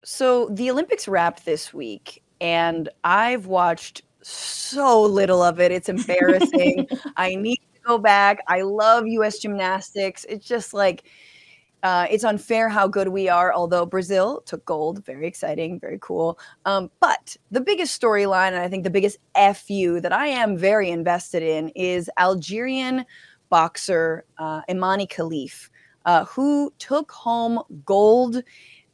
So the Olympics wrapped this week, and I've watched so little of it. It's embarrassing. I need to go back. I love U.S. gymnastics. It's just like, it's unfair how good we are, although Brazil took gold. Very exciting, very cool. But the biggest storyline, and I think the biggest FU that I am very invested in, is Algerian boxer Imane Khelif, who took home gold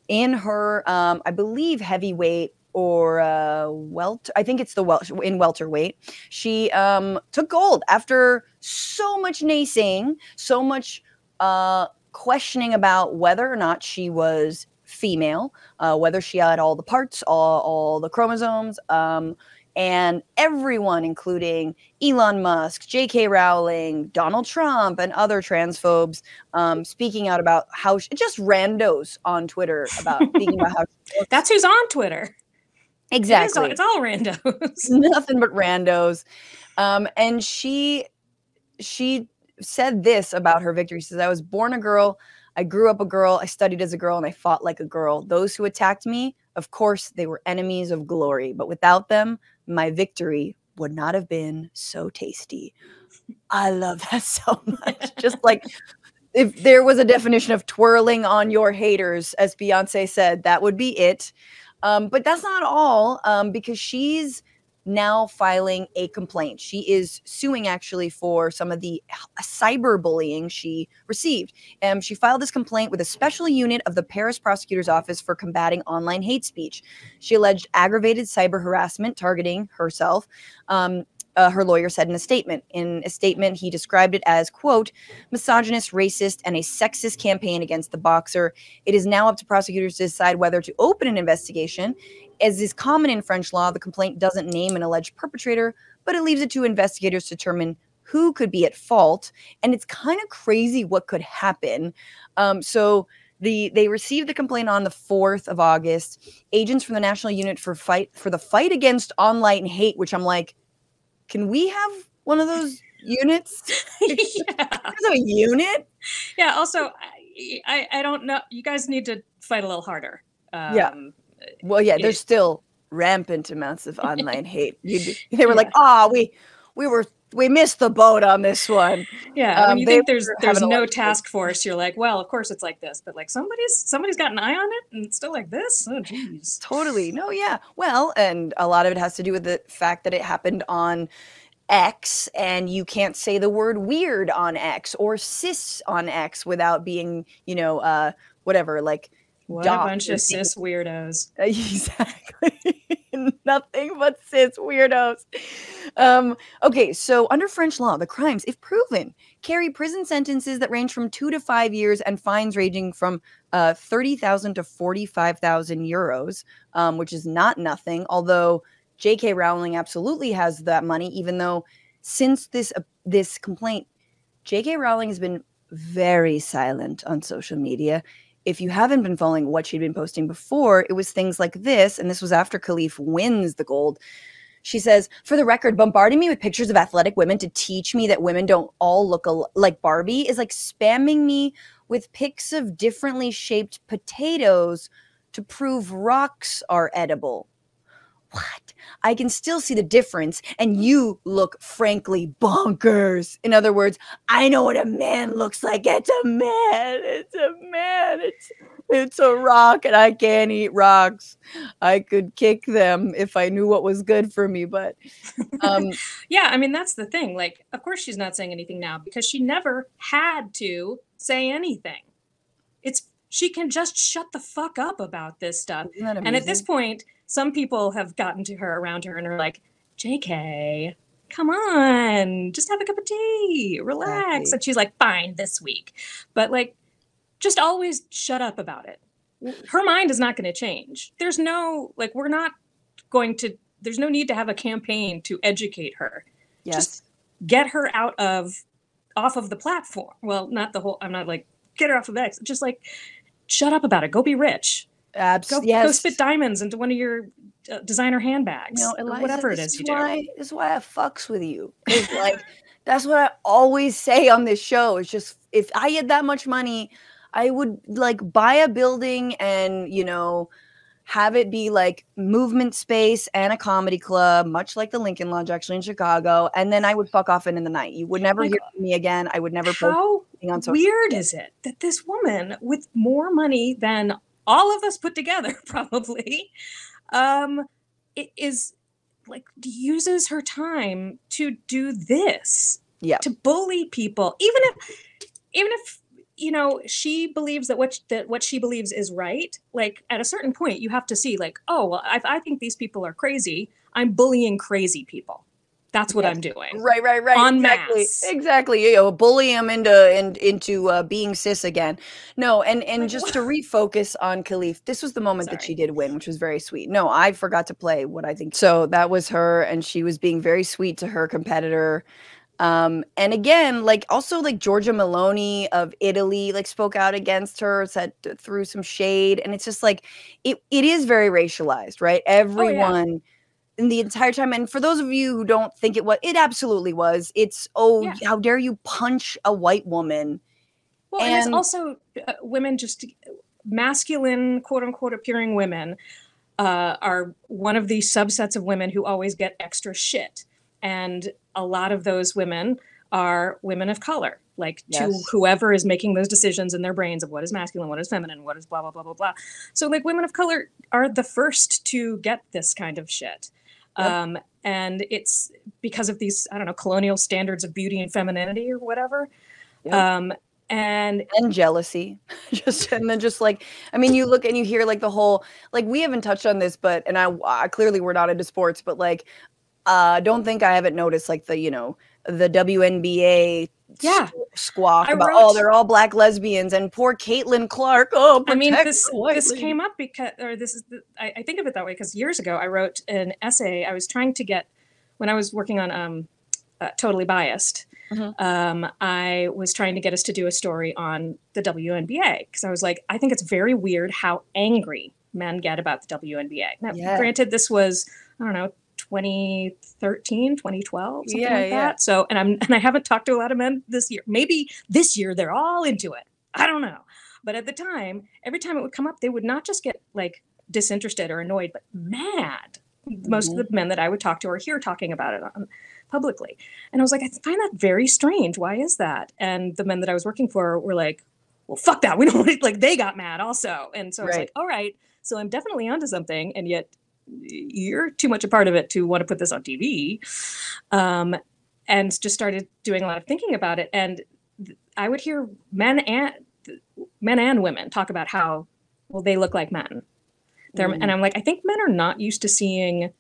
in her, I believe, heavyweight or welter. I think it's in welterweight. She took gold after so much naysaying, so much questioning about whether or not she was female, whether she had all the parts, all the chromosomes, and everyone, including Elon Musk, J.K. Rowling, Donald Trump, and other transphobes, speaking out about how just randos on Twitter about speaking about how that's who's on Twitter. Exactly, it's all randos. Nothing but randos. And she said this about her victory. She says, "I was born a girl. I grew up a girl. I studied as a girl, and I fought like a girl. Those who attacked me, of course, they were enemies of glory. But without them, my victory would not have been so tasty." I love that so much. Just like if there was a definition of twirling on your haters, as Beyonce said, that would be it. But that's not all, because she's now filing a complaint. She is suing actually for some of the cyberbullying she received. She filed this complaint with a special unit of the Paris prosecutor's office for combating online hate speech. She alleged aggravated cyber harassment targeting herself. Her lawyer said in a statement. In a statement, he described it as, quote, misogynist, racist, and a sexist campaign against the boxer. It is now up to prosecutors to decide whether to open an investigation. As is common in French law, the complaint doesn't name an alleged perpetrator, but it leaves it to investigators to determine who could be at fault. And it's kind of crazy what could happen. So they received the complaint on the 4th of August. Agents from the National Unit for the Fight Against Online Hate, which I'm like, can we have one of those units? Yeah. There's a unit? Yeah, also, I don't know. You guys need to fight a little harder. Yeah. Well, yeah, there's still rampant amounts of online hate. They were like, we missed the boat on this one. Yeah, when you think there's no task force, you're like, well, of course it's like this, but like somebody's got an eye on it, and it's still like this. Oh, geez. Totally. No, yeah. Well, and a lot of it has to do with the fact that it happened on X, and you can't say the word weird on X or cis on X without being, whatever, like. What a bunch of cis weirdos. Exactly. Nothing but cis weirdos. Okay, so under French law, the crimes, if proven, carry prison sentences that range from 2 to 5 years and fines ranging from 30,000 to 45,000 euros, which is not nothing, although J.K. Rowling absolutely has that money, even though since this complaint, J.K. Rowling has been very silent on social media. If you haven't been following what she'd been posting before, it was things like this, and this was after Khelif wins the gold. She says, "For the record, bombarding me with pictures of athletic women to teach me that women don't all look like Barbie is like spamming me with pics of differently shaped potatoes to prove rocks are edible. What? I can still see the difference, and you look frankly bonkers. In other words, I know what a man looks like. It's a man. It's a man. It's a rock, and I can't eat rocks. I could kick them if I knew what was good for me, but yeah, I mean, that's the thing. Like, of course she's not saying anything now because she never had to say anything. She can just shut the fuck up about this stuff. Isn't that amazing? And at this point, some people have gotten to her around her and are like, JK, come on, just have a cup of tea, relax. Exactly. And she's like, fine, this week. But like, just always shut up about it. Her mind is not going to change. There's no need to have a campaign to educate her. Yes. Just get her off of the platform. Well, I'm not like, get her off of X. Just like, shut up about it. Go be rich. Go spit diamonds into one of your designer handbags, Eliza, or whatever it is you do. This is why I fucks with you. Like, that's what I always say on this show. It's just, if I had that much money, I would like buy a building and, have it be like movement space and a comedy club, much like the Lincoln Lodge actually in Chicago, and then I would fuck off in the night. You would never hear from me again. I would never post anything on social weird media. Is it that this woman with more money than all of us put together probably it is like uses her time to do this, to bully people, even if you know she believes that what she believes is right. Like at a certain point you have to see like, oh well, I think these people are crazy, I'm bullying crazy people. That's what I'm doing. Right. En exactly. masse. Exactly. You know, bully him into being cis again. No, and like, just to refocus on Khelif, this was the moment that she did win, which was very sweet. No, I forgot to play what I think. So that was her, and she was being very sweet to her competitor. And again, like also like Giorgia Meloni of Italy, like spoke out against her, threw some shade, and it's just like it is very racialized, right? Everyone. Oh, in the entire time. And for those of you who don't think it absolutely was. It's, how dare you punch a white woman? Well, and there's also women, just masculine, quote unquote, appearing women are one of the subsets of women who always get extra shit. And a lot of those women are women of color, like to whoever is making those decisions in their brains of what is masculine, what is feminine, what is blah, blah, blah, blah, blah. So like women of color are the first to get this kind of shit. And it's because of these, I don't know, colonial standards of beauty and femininity or whatever. And jealousy. And then like, I mean, you look and you hear like the whole, like we haven't touched on this, but, and I clearly we're not into sports, but like, don't think I haven't noticed like the, you know, the WNBA squawk about, they're all black lesbians and poor Caitlin Clark. Oh, I mean, this came up because, or this is, I think of it that way because years ago I wrote an essay. I was trying to get, when I was working on Totally Biased, I was trying to get us to do a story on the WNBA because I was like, I think it's very weird how angry men get about the WNBA. Now, granted, this was, I don't know, 2013, 2012, something like that. So, and I haven't talked to a lot of men this year. Maybe this year they're all into it. I don't know. But at the time, every time it would come up, they would not just get like disinterested or annoyed, but mad. Most of the men that I would talk to are here talking about it publicly. And I was like, I find that very strange. Why is that? And the men that I was working for were like, well, fuck that. We don't want it. Like they got mad also. And so I was like, all right, so I'm definitely onto something. And yet you're too much a part of it to want to put this on TV. And just started doing a lot of thinking about it. And I would hear men and women talk about how, well, they look like men. And I'm like, I think men are not used to seeing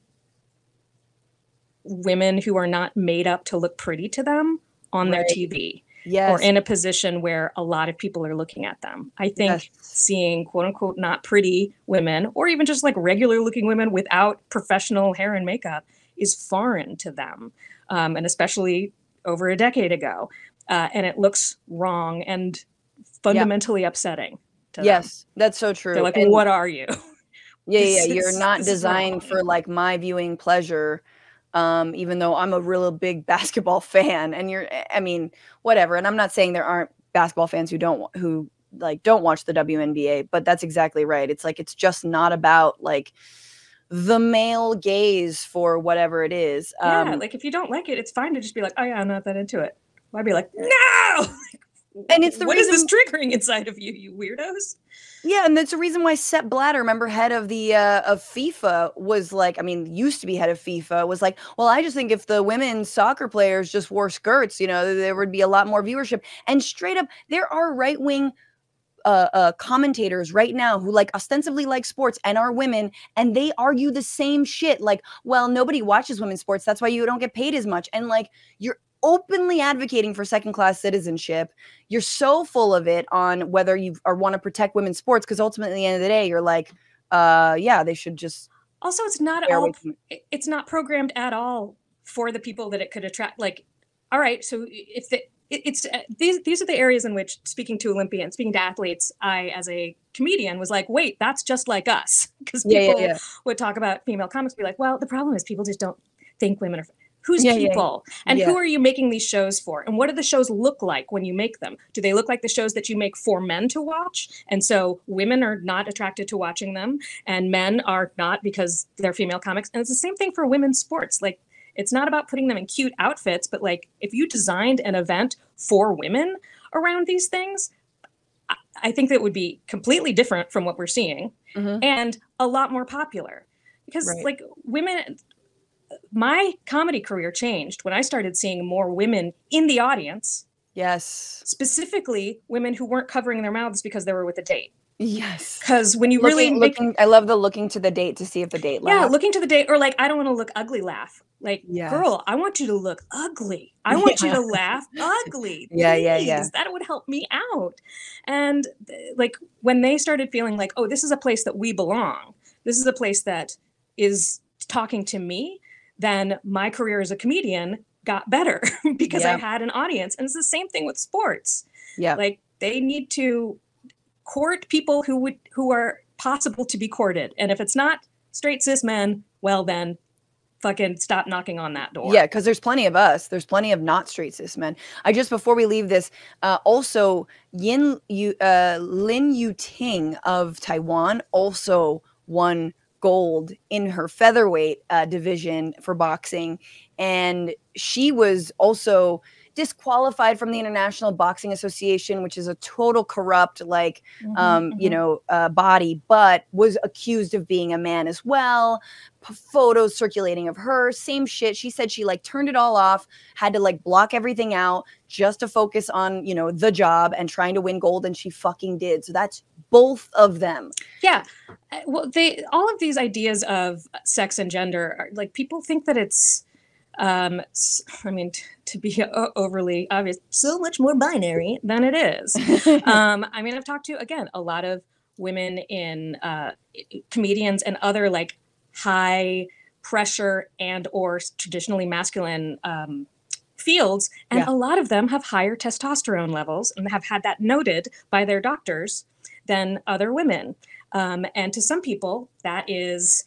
women who are not made up to look pretty to them on their TV. Or in a position where a lot of people are looking at them. I think seeing quote unquote not pretty women, or even just like regular looking women without professional hair and makeup, is foreign to them. And especially over a decade ago. And it looks wrong and fundamentally upsetting to them. That's so true. They're like, what are you? You're not designed for like my viewing pleasure. Even though I'm a real big basketball fan, and I mean, whatever. And I'm not saying there aren't basketball fans who don't watch the WNBA, but that's exactly right. It's like, it's just not about like the male gaze for whatever it is. Like if you don't like it, it's fine to just be like, oh yeah, I'm not that into it. I'd be like, no! And it's the what reason, is this triggering inside of you, you weirdos? Yeah, and that's the reason why Sepp Blatter, remember, head of the of FIFA, was like, I mean, used to be head of FIFA, was like, well, I just think if the women's soccer players just wore skirts, you know, there would be a lot more viewership. And straight up, there are right-wing commentators right now who like ostensibly like sports and are women, and they argue the same shit. Like, well, nobody watches women's sports, that's why you don't get paid as much. And like, you're openly advocating for second-class citizenship. You're so full of it on whether you want to protect women's sports, because ultimately at the end of the day, you're like, they should just. Also, it's not programmed at all for the people that it could attract. Like, all right, so if these are the areas in which, speaking to athletes, I, as a comedian, was like, wait, that's just like us, because people would talk about female comics, be like, well, the problem is people just don't think women are. Who's people? And who Yeah. are you making these shows for? And what do the shows look like when you make them? Do they look like the shows that you make for men to watch? And so women are not attracted to watching them, and men are not because they're female comics. And it's the same thing for women's sports. Like, it's not about putting them in cute outfits, but like if you designed an event for women around these things, I think that would be completely different from what we're seeing, and a lot more popular. Because like women, my comedy career changed when I started seeing more women in the audience. Yes. Specifically, women who weren't covering their mouths because they were with a date. Yes. Because when you I love the looking to the date to see if the date laughs. Yeah, looking to the date, or like, I don't want to look ugly laugh. Like, girl, I want you to look ugly. I want you to laugh ugly. Please. That would help me out. And like when they started feeling like, oh, this is a place that we belong. This is a place that is talking to me. Then my career as a comedian got better because I had an audience. And it's the same thing with sports. Yeah. Like they need to court people who are possible to be courted. And if it's not straight cis men, well then fucking stop knocking on that door. Yeah, because there's plenty of us. There's plenty of not straight cis men. Before we leave this, also Lin Yu Ting of Taiwan also won gold in her featherweight division for boxing, and she was also disqualified from the International Boxing Association, which is a total corrupt body, but was accused of being a man as well. Photos circulating of her, same shit. She said she like turned it all off, had to like block everything out just to focus on, the job and trying to win gold, and she fucking did. So that's both of them. Yeah. Well, all of these ideas of sex and gender are like, people think that it's to be overly obvious, so much more binary than it is. I've talked to, again, a lot of women in comedians and other like high pressure and or traditionally masculine fields. And a lot of them have higher testosterone levels and have had that noted by their doctors than other women. And to some people, that is,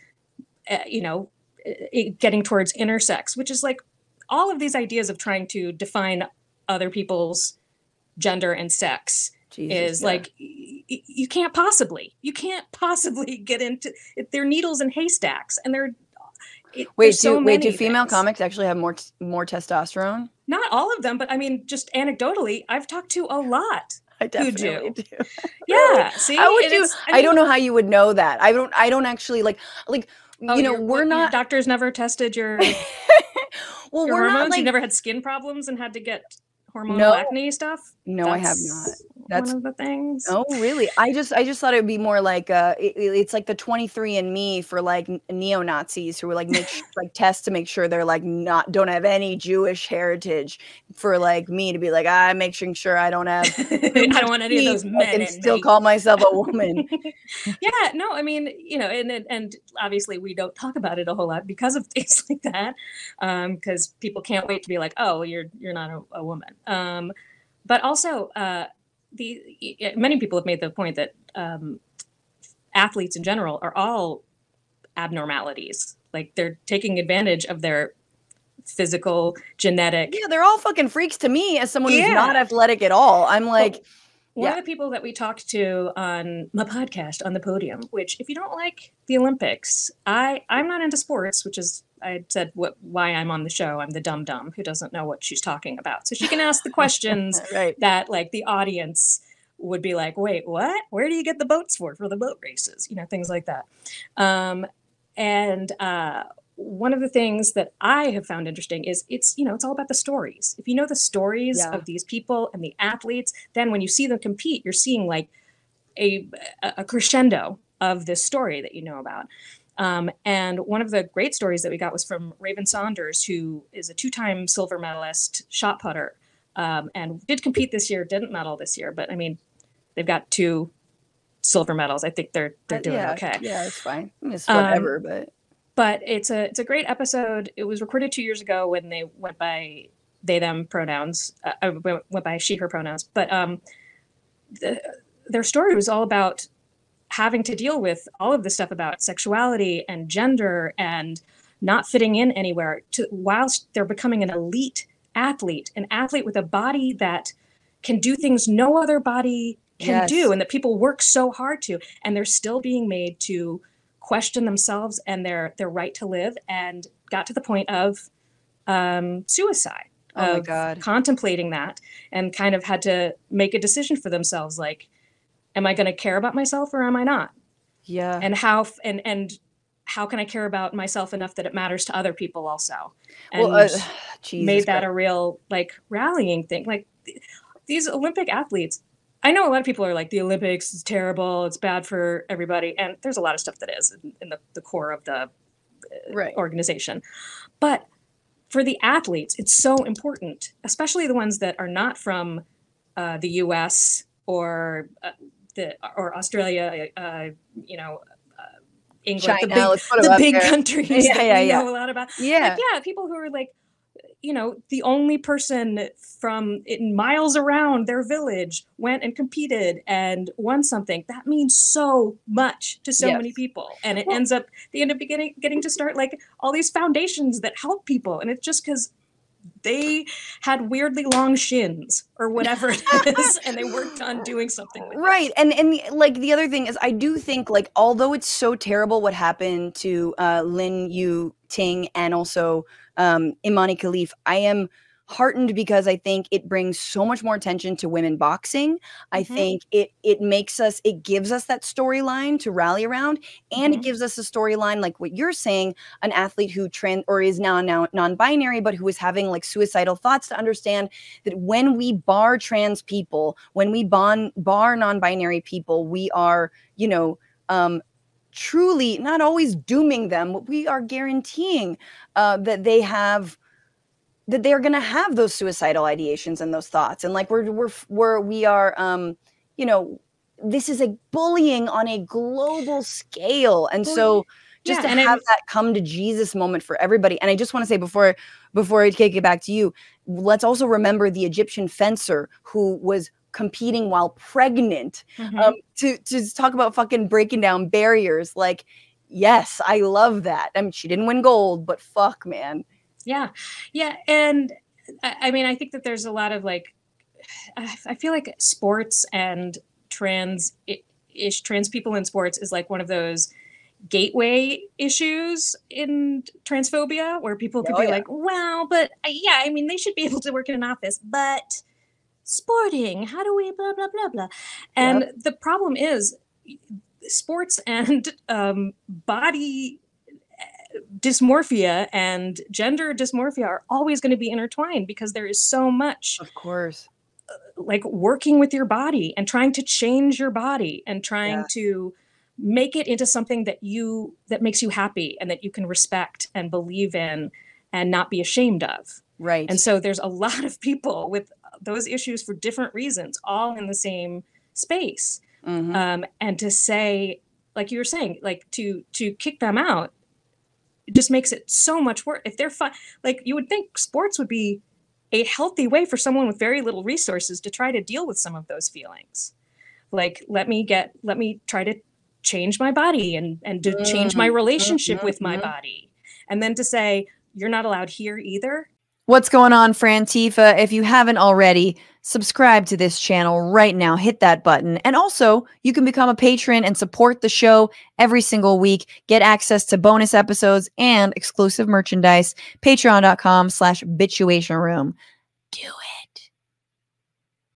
getting towards intersex, which is like all of these ideas of trying to define other people's gender and sex like you can't possibly get into it. They're needles and haystacks, and they're do female comics actually have more testosterone? Not all of them, but I mean, just anecdotally, I've talked to a lot. I definitely do. Yeah. See, how would you? I don't know how you would know that. I don't actually like. We're not. Your doctors never tested your. Well, your we're hormones? not like. You never had skin problems and had to get hormonal acne stuff? No, I have not. That's one of the things. Oh, really? I just thought it would be more like it's like the 23andMe for like neo-Nazis who were like like tests to make sure they're like don't have any Jewish heritage, for like me to be like, I'm making sure I don't have I don't want any of those men and still call myself a woman. Yeah, no, I mean, and obviously we don't talk about it a whole lot because of things like that, because people can't wait to be like, oh, you're not a woman. But also, many people have made the point that athletes in general are all abnormalities. Like they're taking advantage of their physical, genetic. Yeah, they're all fucking freaks to me as someone who's not athletic at all. I'm like, one of the people that we talked to on my podcast, On the Podium, which if you don't like the Olympics, I'm not into sports, which is, I said why I'm on the show. I'm the dumb who doesn't know what she's talking about. So she can ask the questions that like the audience would be like, wait, what? Where do you get the boats for the boat races? Things like that. One of the things that I have found interesting is it's all about the stories. If you know the stories of these people and the athletes, then when you see them compete, you're seeing like a crescendo of this story that you know about. And one of the great stories that we got was from Raven Saunders, who is a 2-time silver medalist shot putter, and did compete this year, didn't medal this year, but I mean, they've got 2 silver medals. I think they're doing okay. Yeah, it's fine. It's whatever, but it's a great episode. It was recorded 2 years ago when they went by they, them pronouns, went by she, her pronouns. But their story was all about having to deal with all of this stuff about sexuality and gender and not fitting in anywhere, to whilst they're becoming an elite athlete, an athlete with a body that can do things no other body can do, and that people work so hard to, and they're still being made to question themselves and their right to live, and got to the point of suicide, oh my God, contemplating that, and kind of had to make a decision for themselves, like, am I going to care about myself or am I not? Yeah. And how can I care about myself enough that it matters to other people also? And made that a real like rallying thing. Like these Olympic athletes, I know a lot of people are like, the Olympics is terrible, it's bad for everybody. And there's a lot of stuff that is in the core of the organization. But for the athletes, it's so important, especially the ones that are not from the US or Australia, England, China, the big countries that we know a lot about. Yeah. Like, people who are like, the only person from miles around their village went and competed and won something. That means so much to so many people. And it ends up, they end up getting to start like all these foundations that help people. And it's just because they had weirdly long shins or whatever it is, and they worked on doing something with it. And like the other thing is, I do think, like, although it's so terrible what happened to Lin Yu Ting and also Imane Khelif, I am heartened because I think it brings so much more attention to women boxing. I think it gives us that storyline to rally around, and it gives us a storyline like what you're saying, an athlete who is now non-binary, but who is having like suicidal thoughts, to understand that when we bar trans people, when we bar non-binary people, we are, truly not always dooming them, but we are guaranteeing that they are going to have those suicidal ideations and those thoughts. And like we are, this is a bullying on a global scale. And so just to have that come to Jesus moment for everybody. And I just want to say before I take it back to you, let's also remember the Egyptian fencer who was competing while pregnant, to talk about fucking breaking down barriers. Like, yes, I love that. I mean, she didn't win gold, but fuck, man. Yeah. And I mean, I think that there's a lot of like, I feel like sports and trans people in sports is like one of those gateway issues in transphobia, where people could be like, well, but I mean, they should be able to work in an office, but sporting, how do we blah, blah, blah, blah. And the problem is sports and body dysmorphia and gender dysmorphia are always going to be intertwined, because there is so much, of course, like working with your body and trying to change your body and trying to make it into something that makes you happy and that you can respect and believe in and not be ashamed of. Right. And so there's a lot of people with those issues for different reasons, all in the same space. And to say, like you were saying, like to kick them out, it just makes it so much worse. If they're fine, like you would think sports would be a healthy way for someone with very little resources to try to deal with some of those feelings. Like, let me try to change my body and to change my relationship with my body. And then to say, you're not allowed here either. What's going on, Frantifa? If you haven't already, subscribe to this channel right now. Hit that button. And also, you can become a patron and support the show every single week. Get access to bonus episodes and exclusive merchandise. Patreon.com/Bitchuation Room. Do it.